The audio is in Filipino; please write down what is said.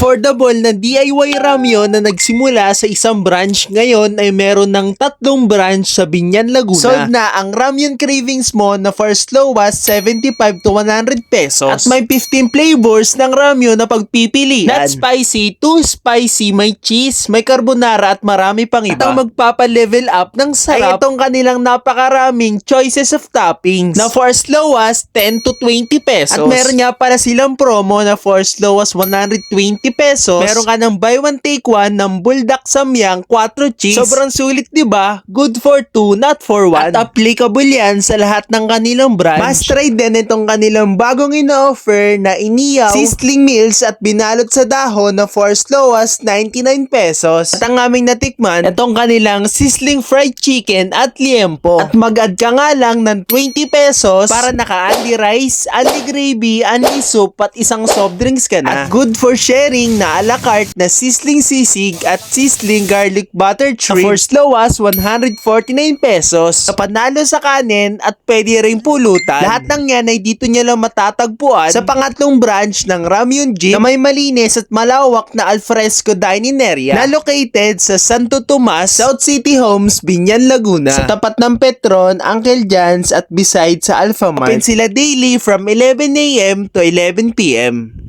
affordable na DIY ramyun na nagsimula sa isang branch, ngayon ay meron ng 3 branch sa Biñan, Laguna. Solve na ang ramyun cravings mo na first lowest 75 to 100 pesos. At may 15 flavors ng ramyun na pagpipilian. Not spicy, too spicy, may cheese, may carbonara at marami pang iba. At ang magpapa-level up ng sarap ay itong kanilang napakaraming choices of toppings na first lowest 10 to 20 pesos. At meron nga para silang promo na first lowest 120 pesos. Meron ka ng buy one take one ng buldak samyang 4 cheese. Sobrang sulit, di ba? Good for 2, not for 1. At applicable yan sa lahat ng kanilang branch. Must try din itong kanilang bagong ina-offer na iniyaw sizzling meals at binalot sa dahon na first lowest 99 pesos. At ang aming natikman, itong kanilang sizzling fried chicken at liempo. At mag-add ka nga lang ng 20 pesos para naka-anli rice, anli gravy, anli soup at isang soft drinks ka na. At good for sharing na a la carte na sizzling sisig at sizzling garlic butter shrimp. First lowest 149 pesos. Panalo sa kanin at pwede rin pulutan. Lahat ng yan ay dito nyo lang matatagpuan sa pangatlong branch ng Ramyun Jeep na may malinis at malawak na alfresco dining area na located sa Santo Tomas, South City Homes, Biñan, Laguna. Sa tapat ng Petron, Uncle John's at beside sa Alphamart. Open sila daily from 11 AM to 11 PM.